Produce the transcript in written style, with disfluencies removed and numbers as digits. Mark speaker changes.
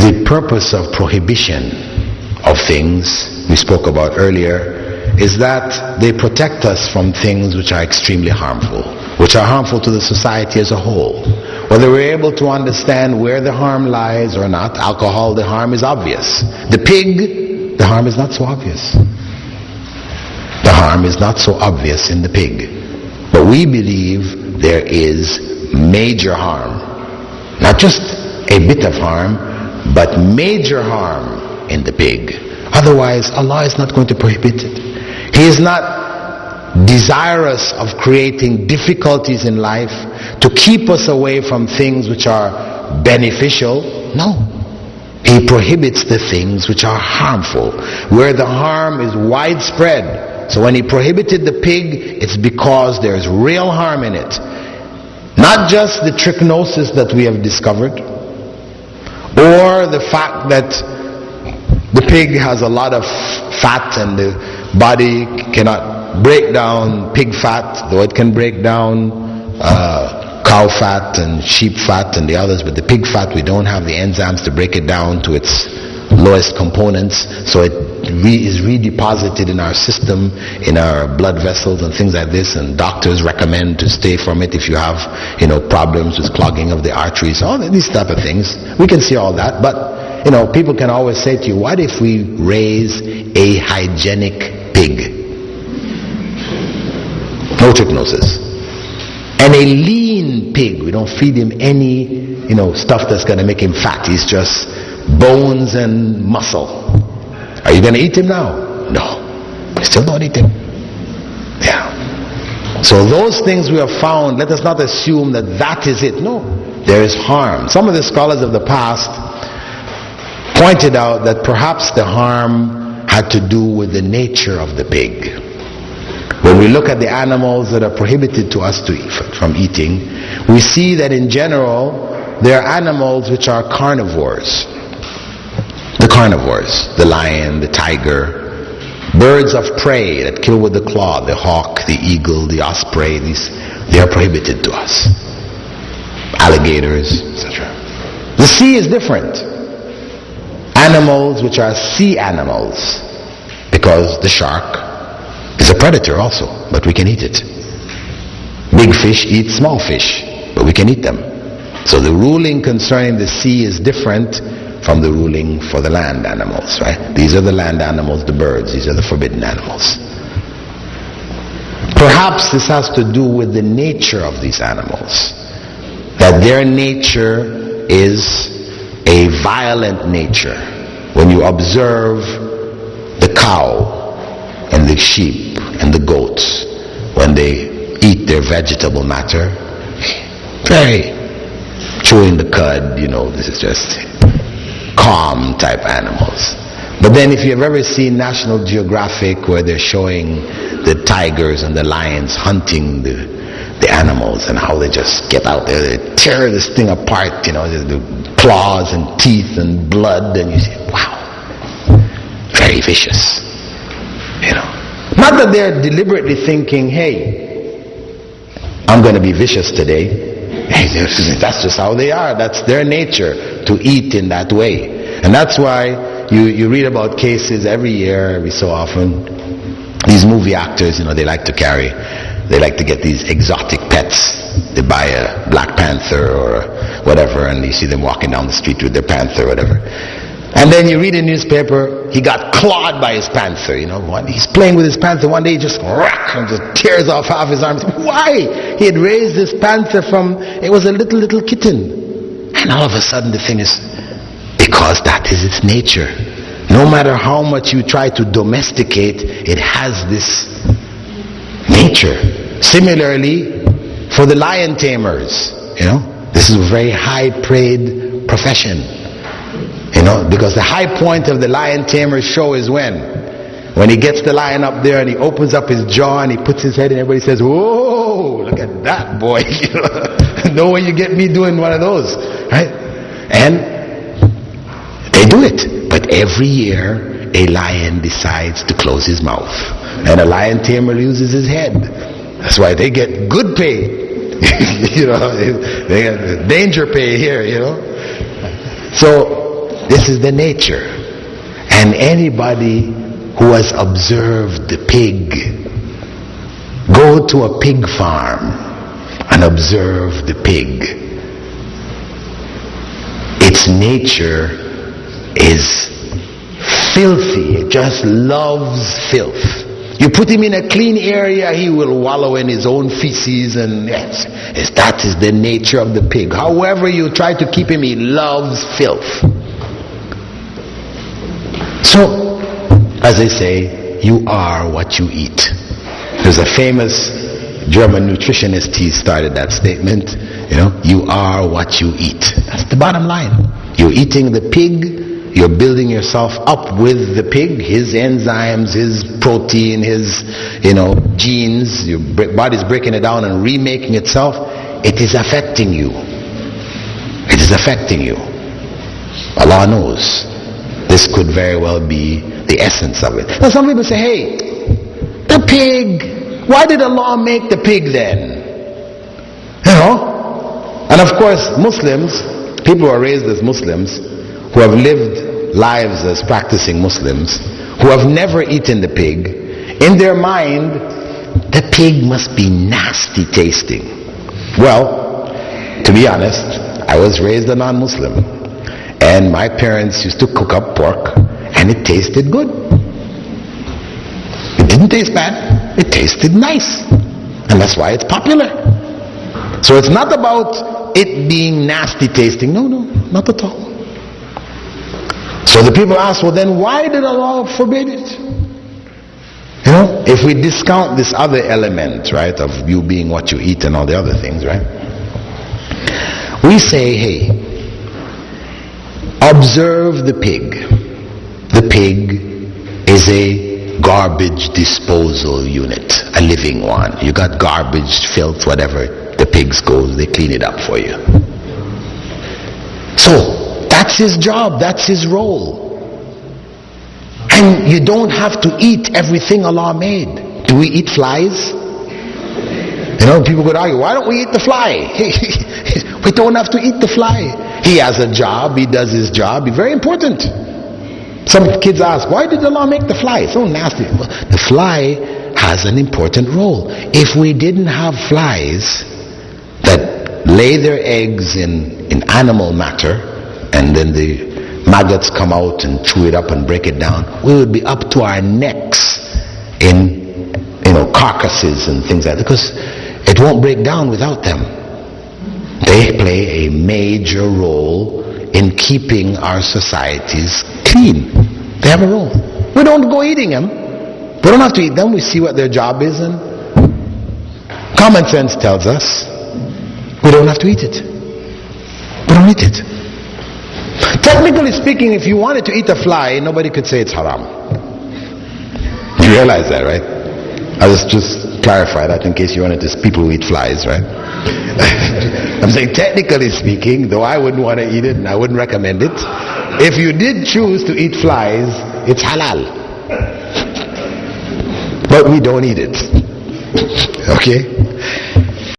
Speaker 1: the purpose of prohibition of things we spoke about earlier is that they protect us from things which are extremely harmful, which are harmful to the society as a whole. Whether we're able to understand where the harm lies or not, alcohol, the harm is obvious. The pig, the harm is not so obvious. The harm is not so obvious in the pig. But we believe there is major harm. Not just a bit of harm, but major harm in the pig. Otherwise, Allah is not going to prohibit it. He is not desirous of creating difficulties in life to keep us away from things which are beneficial. No. He prohibits the things which are harmful, where the harm is widespread. So when he prohibited the pig, it's because there's real harm in it. Not just the trichinosis that we have discovered, or the fact that the pig has a lot of fat and the body cannot break down pig fat, though it can break down cow fat and sheep fat and the others, but the pig fat, we don't have the enzymes to break it down to its lowest components, so it is redeposited in our system, in our blood vessels and things like this, and doctors recommend to stay from it if you have, problems with clogging of the arteries, all these type of things. We can see all that, but people can always say to you, what if we raise a hygienic pig? No trichinosis. And a lean pig, we don't feed him any, stuff that's going to make him fat. He's just bones and muscle. Are you going to eat him now? No. You still don't eat him. Yeah. So those things we have found, let us not assume that that is it. No. There is harm. Some of the scholars of the past pointed out that perhaps the harm had to do with the nature of the pig. When we look at the animals that are prohibited to us to eat, from eating, we see that in general there are animals which are carnivores. The carnivores, the lion, the tiger, birds of prey that kill with the claw, the hawk, the eagle, the osprey, they are prohibited to us. Alligators, etc. The sea is different. Animals which are sea animals, because the shark is a predator also, but we can eat it. Big fish eat small fish, but we can eat them. So the ruling concerning the sea is different from the ruling for the land animals, right? These are the land animals, the birds, these are the forbidden animals. Perhaps this has to do with the nature of these animals, that their nature is a violent nature. When you observe the cow and the sheep and the goats, when they eat their vegetable matter, very chewing the cud, this is just calm type animals. But then if you've ever seen National Geographic where they're showing the tigers and the lions hunting the animals and how they just get out there, they tear this thing apart, the claws and teeth and blood, and you say, wow, very vicious. Not that they're deliberately thinking, hey, I'm going to be vicious today. Hey, that's just how they are. That's their nature, to eat in that way. And that's why you read about cases every year, every so often. These movie actors, they like to get these exotic pets. They buy a black panther or whatever, and you see them walking down the street with their panther or whatever. And then you read in the newspaper, he got clawed by his panther. He's playing with his panther. One day he just tears off half his arms. Why? He had raised this panther it was a little kitten. And all of a sudden the thing is, because that is its nature. No matter how much you try to domesticate, it has this nature. Similarly, for the lion tamers, this is a very high-paid profession. Because the high point of the lion tamer show is when he gets the lion up there and he opens up his jaw and he puts his head and everybody says, whoa, look at that boy. No way you get me doing one of those, right? And they do it. But every year a lion decides to close his mouth and a lion tamer loses his head. That's why they get good pay. They get danger pay here, So This is the nature. And anybody who has observed the pig, go to a pig farm and observe the pig. Its nature is filthy. It just loves filth. You put him in a clean area, he will wallow in his own feces, and yes, that is the nature of the pig. However you try to keep him, he loves filth. So, as they say, you are what you eat. There's a famous German nutritionist, he started that statement, you are what you eat. That's the bottom line. You're eating the pig, you're building yourself up with the pig, his enzymes, his protein, his genes. Your body's breaking it down and remaking itself. It is affecting you. It is affecting you. Allah knows. This could very well be the essence of it. Now some people say, hey, the pig, why did Allah make the pig then? And of course Muslims, people who are raised as Muslims, who have lived lives as practicing Muslims, who have never eaten the pig, in their mind, the pig must be nasty tasting. Well, to be honest, I was raised a non-Muslim, and my parents used to cook up pork, and it tasted good. It didn't taste bad, it tasted nice, and that's why it's popular. So it's not about it being nasty tasting. No, not at all. So the people ask, well then why did Allah forbid it? If we discount this other element, right, of you being what you eat and all the other things, right? We say, hey, observe the pig. The pig is a garbage disposal unit, a living one. You got garbage, filth, whatever, the pigs go, they clean it up for you. So, that's his job, that's his role. And you don't have to eat everything Allah made. Do we eat flies? People could argue, why don't we eat the fly? We don't have to eat the fly. He has a job, he does his job, he's very important. Some kids ask, why did Allah make the fly? It's so nasty. Well, the fly has an important role. If we didn't have flies that lay their eggs in animal matter, and then the maggots come out and chew it up and break it down, we would be up to our necks in carcasses and things like that, because it won't break down without them. They play a major role in keeping our societies clean. They have a role. We don't go eating them. We don't have to eat them. We see what their job is, and common sense tells us we don't have to eat it. We don't eat it. Technically speaking, if you wanted to eat a fly, nobody could say it's haram. You realize that, right? I'll just clarify that in case you wanted to, people who eat flies, right? I'm saying technically speaking, though I wouldn't want to eat it and I wouldn't recommend it, if you did choose to eat flies, it's halal. But we don't eat it. Okay?